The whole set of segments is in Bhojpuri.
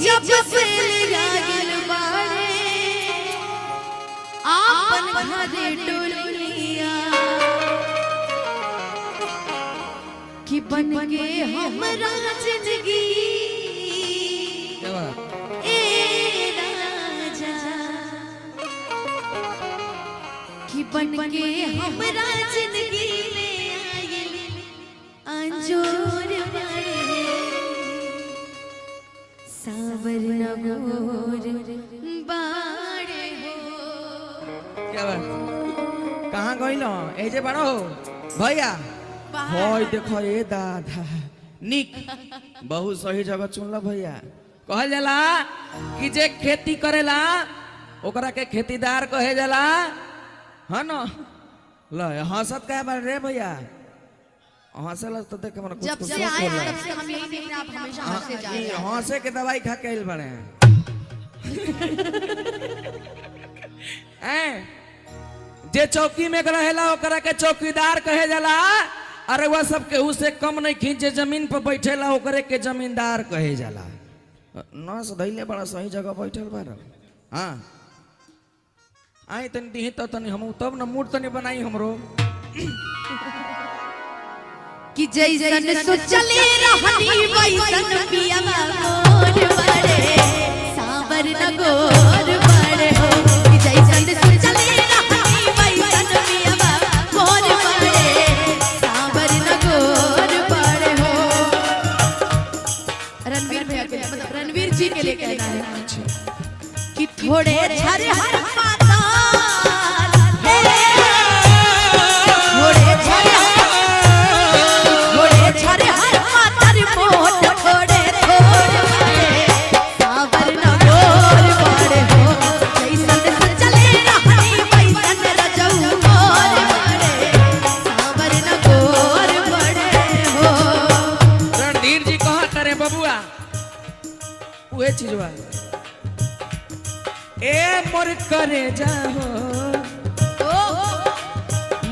जब से लागल बाड़े आपन घरे डोलिया कि बन के हमरा जिंदगी ए राजा कि बन के हमरा जिंदगी में आयल अंजोर बड़े सावर नगोर बाड़े हो। क्या बात कहाँ गइल ए जे बड़ो भैया होय देखो ए दादा निक बहुत सही जगह चुनल भैया। कहल जाला कि जे खेती करेला ओकरा के खेतीदार कहे जाला है न। ल हंसत काहे बारे रे भैया हंसला तो देख हमरा कुछ जब से आए तब से हम यही देख रहे हैं आप हमेशा हंसते जा रहे हैं। हंसे के दवाई खा के आइल बड़े हैं जे चौकी में रहेला ओकरा के चौकीदार कहे जाला। अरे वह सब केहू से कम नहीं खींचे जमीन पर बैठेला ओकरे के जमींदार कहे जाला। न सधैले बड़ा सही जगह बैठल बार। हाँ आई तनी दी तो तनी हम तब न मूड तनी बनाई हमरो कि जैसन सोचले रहनी वैसन पियावा मोर बड़े सावर नगोर बड़े हो। कि जैसन सोचले रहनी वैसन पियावा मोर बड़े सावर नगोर बड़े हो। रणवीर भैया के मतलब रणवीर जी के लिए कहना है कि थोड़े झरे हर पाता थोड़े झरे चीजवा ए मोर करे जाओ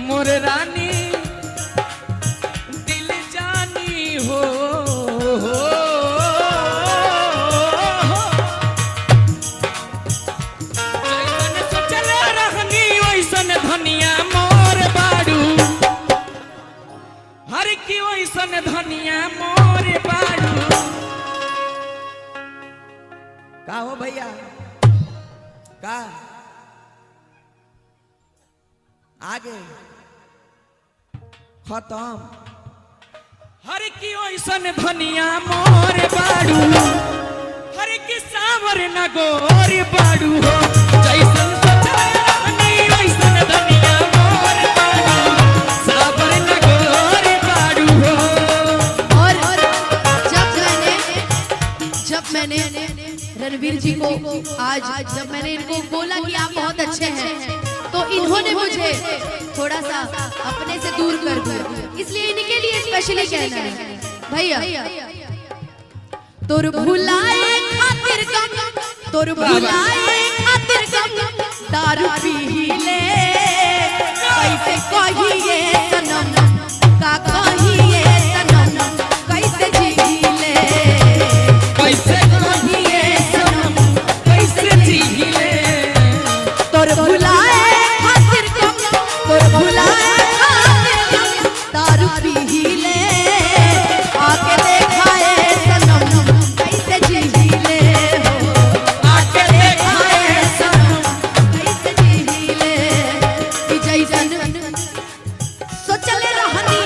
मोर रानी दिल जानी हो जैसन सोचले रहनी वैसन धनिया मोर बाड़ू हर की वैसन धनिया मोर बाड़ू। का हो भैया का आगे खत्म हर की ओइसन धनिया मोर बाड़ू हर की सावर नगोर बाड़ू हो। जैसन सोचले रहनी वैसन धनिया मोर बाड़ू सावर नगोर बाड़ू हो। और जब मैंने रणवीर जी को आज जब मैंने इनको बोला कि आप बहुत अच्छे हैं तो इन्होंने मुझे थोड़ा सा अपने से दूर कर दिया। इसलिए इनके लिए स्पेशली कहना है भैया तोर भुलाए खातिर गम तोर भुलाए खातिर गम दारू पी ले कैसे कहिए सनम का कहिए सनम कैसे जी ले कैसे तोर भुलाए खातिर गम तोर भुलाए खातिर गम दारू पी ले आके देखाए सनम कैसे जी ले हो आके देखाए सनम कैसे जी ले। कि जैसन सोचले रहनी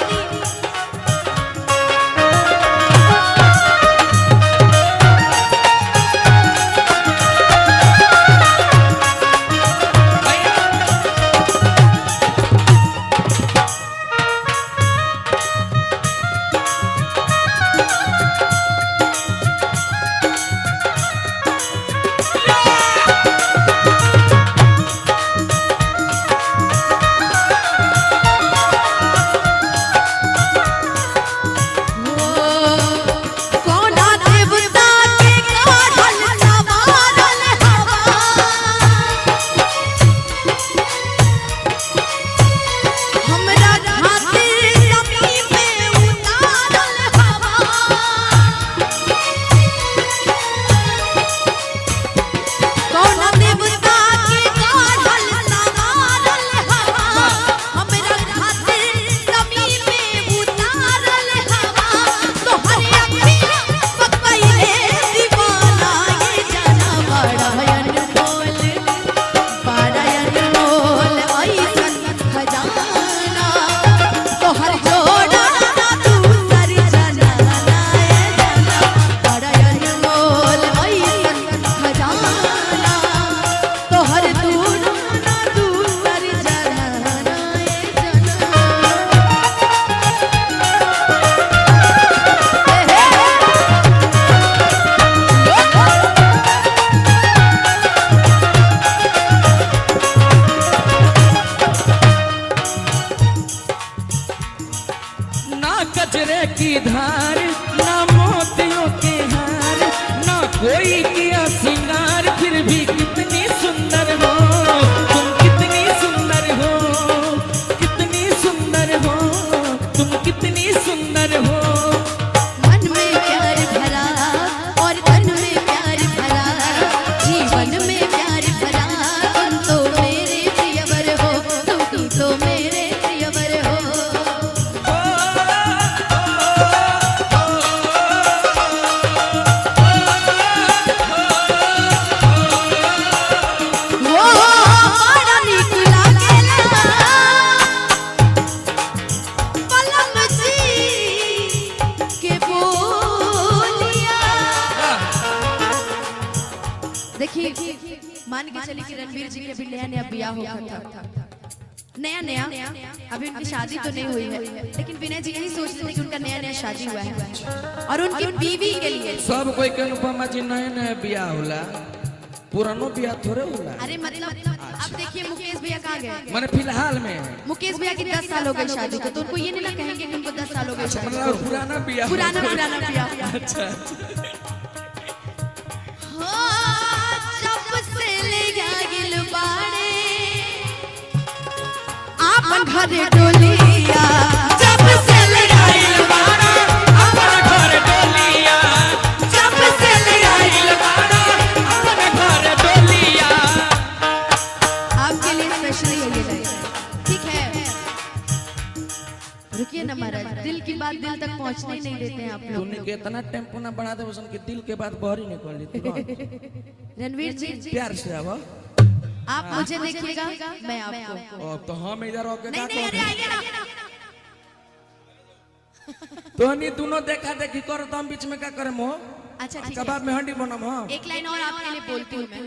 की धार, ना मोतियों के हार, ना कोई किया सिंगार, फिर भी कितनी सुंदर हो तुम, कितनी सुंदर हो, कितनी सुंदर हो तुम, कितनी सुंदर हो। मन में प्यार भरा और तन में प्यार भरा, जीवन में प्यार भरा, तुम तो मेरे प्रियवर हो, तुम तो मेरे प्रियवर हो। वो बड़ा नीक लागेला पलम जी के बोलिया। देखिए मान के चलिए कि रणवीर जी के अभी नया नया ब्याह हुआ था, नया नया, अभी उनकी शादी तो नहीं हुई है, लेकिन विनय जी यही सोचते थे कि उनका नया नया शादी हुआ है और उनकी बीवी के लिए सब कोई के अनुपमा जी नए नए बियाह होला, पुरानो बियाह थोड़े होला। अरे मतलब अब देखिए मुकेश भैया कहाँ गए, मैंने फिलहाल में मुकेश भैया की 10 साल हो गई शादी को, तो उनको ये नहीं ना कहेंगे कि उनको 10 साल हो गए शादी को। मतलब पुराना बियाह, पुराना पुराना ब्याह। अच्छा जब से ले जागिल बाड़े आपन घरे डोलिया, जब से ले जागिल बाड़ा अपन घर डोलिया, जब से ले जागिल बाड़ा अपन घर डोलिया। आपके लिए स्पेशली ये ले ठीक है। रुकिए ना महाराज, दिल की बात दिल तक पहुंचने ही नहीं देते हैं आप लोग। तूने कितना टेम्पो ना बढ़ा दे उसन के दिल के बात बाहर ही निकल लेती। रणवीर जी प्यार से आवा, आप मुझे देखिएगा, मैं आपको। अब तो हम इधर होके नहीं नहीं, अरे आइए ना। तोहनी दोनों देखा देखी करो तो हम बीच में क्या करे मो, अच्छा ठीक है, कबाब में हंडी बनम हम। एक लाइन और आपके लिए बोलती हूँ मैं।